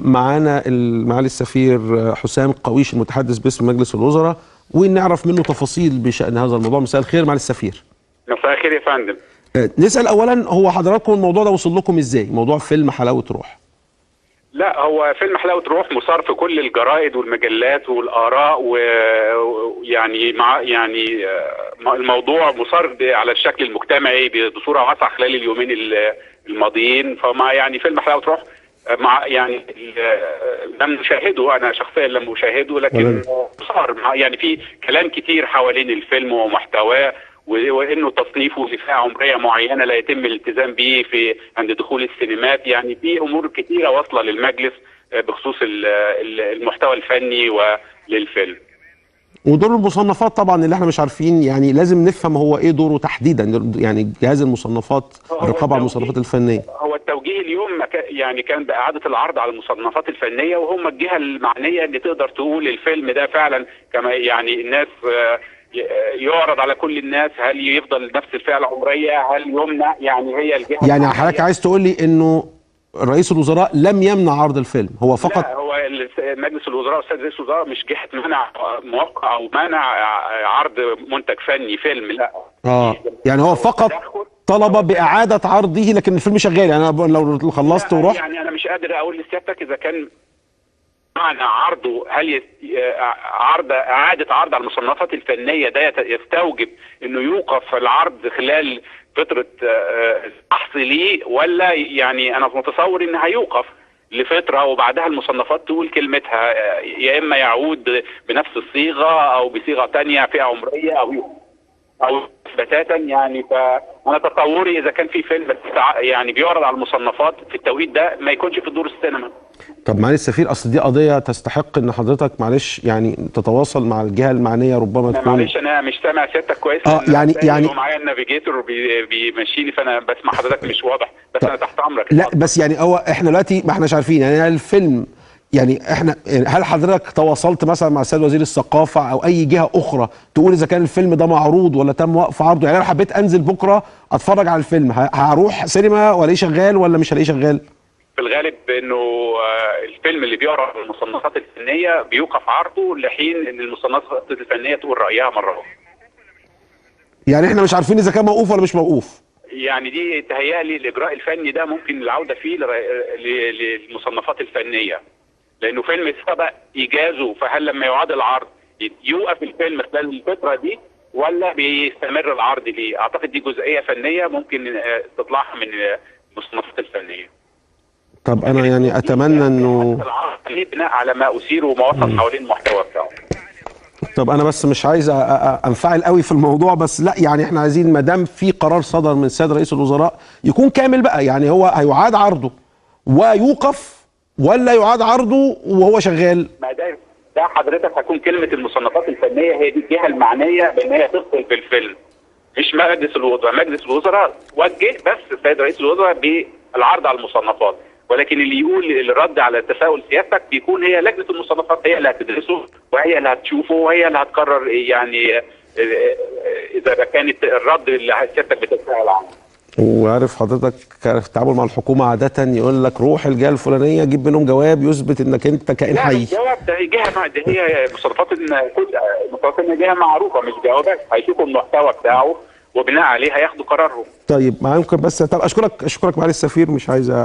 معانا معالي السفير حسام قويش المتحدث باسم مجلس الوزراء، ونعرف منه تفاصيل بشأن هذا الموضوع. مساء الخير معالي السفير. مساء الخير يا فندم. نسأل أولا، هو حضراتكم الموضوع ده وصل لكم إزاي؟ موضوع فيلم حلاوة روح. لا، هو فيلم حلاوة روح مثار في كل الجرائد والمجلات والآراء، ويعني الموضوع مثار على الشكل المجتمعي بصورة واسعة خلال اليومين الماضيين. فما يعني فيلم حلاوة روح مع يعني لم نشاهده، انا شخصيا لم اشاهده، لكن صار يعني في كلام كتير حوالين الفيلم ومحتواه، وانه تصنيفه لفئه عمريه معينه لا يتم الالتزام به في عند دخول السينمات. يعني في امور كتيره واصله للمجلس بخصوص المحتوى الفني وللفيلم. ودور المصنفات طبعا اللي احنا مش عارفين، يعني لازم نفهم هو ايه دوره تحديدا، يعني جهاز المصنفات، الرقابه على المصنفات الفنيه. هو التوجيه اليوم يعني كان باعاده العرض على المصنفات الفنيه، وهم الجهه المعنيه اللي تقدر تقول الفيلم ده فعلا كما يعني الناس يعرض على كل الناس، هل يفضل نفس الفئه العمريه، هل يمنع، يعني هي الجهه. يعني حضرتك عايز تقول لي انه رئيس الوزراء لم يمنع عرض الفيلم، هو فقط؟ لا، هو مجلس الوزراء والسيد رئيس الوزراء مش جهه منع موقع او منع عرض منتج فني فيلم، لا. يعني هو فقط طلب باعاده عرضه، لكن الفيلم شغال. يعني انا لو خلصت ورحت، يعني انا مش قادر اقول لسيادتك اذا كان معنى عرضه، هل اعاده عرض على المصنفات الفنيه ده يستوجب انه يوقف العرض خلال فتره البحث ليه، ولا يعني انا متصور ان هيوقف لفتره وبعدها المصنفات تقول كلمتها، يا اما يعود بنفس الصيغه او بصيغه ثانيه فئه عمريه او بتاتا. يعني فانا تصوري اذا كان في فيلم يعني بيعرض على المصنفات في التوقيت ده ما يكونش في دور السينما. طب معالي السفير، اصل دي قضيه تستحق ان حضرتك معلش يعني تتواصل مع الجهه المعنيه، ربما تكون. معلش انا مش سامع سيادتك كويس. يعني معايا النافيجيتور بيمشيني، فانا بسمع حضرتك مش واضح، بس انا تحت امرك. لا بس يعني هو احنا دلوقتي ما احناش عارفين يعني الفيلم، يعني احنا هل حضرتك تواصلت مثلا مع السيد وزير الثقافه او اي جهه اخرى تقول اذا كان الفيلم ده معروض ولا تم وقف عرضه؟ يعني انا حبيت انزل بكره اتفرج على الفيلم، هروح سينما والاقيه شغال ولا مش هلاقيه شغال؟ في الغالب انه الفيلم اللي بيعرض المصنفات الفنيه بيوقف عرضه لحين ان المصنفات الفنيه تقول رايها مره اخرى. يعني احنا مش عارفين اذا كان موقوف ولا مش موقوف. يعني دي تهيألي الاجراء الفني ده ممكن العوده فيه للمصنفات الفنيه، لانه فيلم سبق ايجازه، فهل لما يعاد العرض يوقف الفيلم خلال الفتره دي ولا بيستمر العرض ليه؟ اعتقد دي جزئيه فنيه ممكن تطلعها من المصنفات الفنيه. طب انا يعني اتمنى انه بناء على ما اثير وما وصل حوالين المحتوى بتاعه. طب انا بس مش عايز انفعل قوي في الموضوع، بس لا يعني احنا عايزين ما دام في قرار صدر من السيد رئيس الوزراء يكون كامل بقى. يعني هو هيعاد عرضه ويوقف ولا يعاد عرضه وهو شغال؟ ما ده حضرتك هتكون كلمه المصنفات الفنيه هي دي الجهه المعنيه بان هي تفصل بالفيلم، مش مجلس الوزراء. مجلس الوزراء وجه بس السيد رئيس الوزراء بالعرض على المصنفات، ولكن اللي يقول الرد على تساؤل سيادتك بيكون هي لجنه المصنفات، هي اللي هتدرسه وهي اللي هتشوفه وهي اللي هتقرر يعني اذا كانت الرد اللي سيادتك بتتساءل عنه. وعارف حضرتك في التعامل مع الحكومه عاده يقول لك روح الجهه الفلانيه جيب منهم جواب يثبت انك انت كائن حي. لا، الجواب ده جهه، ده هي مصنفات جهه معروفه، مش جوابات. هيشوفوا المحتوى بتاعه وبناء عليه هياخدوا قرارهم. طيب ممكن بس اشكرك معالي السفير، مش عايز